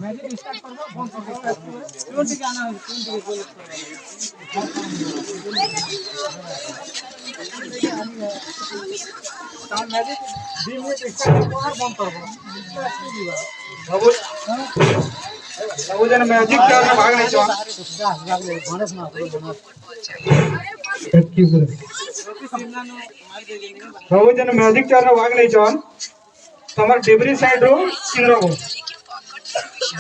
magic start करबो phone करबो क्यों टिके आना है क्यों टिके बोल तार मैजिक 2 मिनट स्टार्ट करबो और बंद करबो बाबू बाबू जन मैजिक का भाग नहीं छो गणेश ना बाबू जन मैजिक का भाग नहीं छो तमर डिबरी साइड रो किनरबो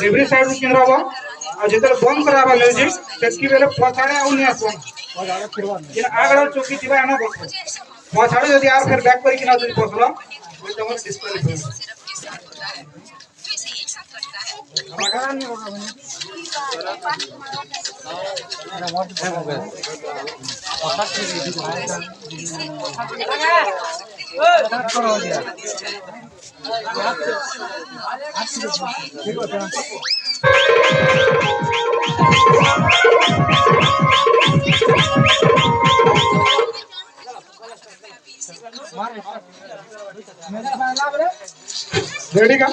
डिबरी साइड रो किनरबो आ जेतले बंद कराबा म्यूजिक तेकी बेले पछाड़े आउ नि आसो पछाड़े फिरवा जे आगड़ चौकी दिबा एना बस पछाड़े यदि आर फिर बैक करी किना जदि बसलो तो तमर डिस्क्वालिफाई लगान नहीं होगा बने अरे व्हाट टाइम हो गया पता नहीं लगा करो दिया रेडी का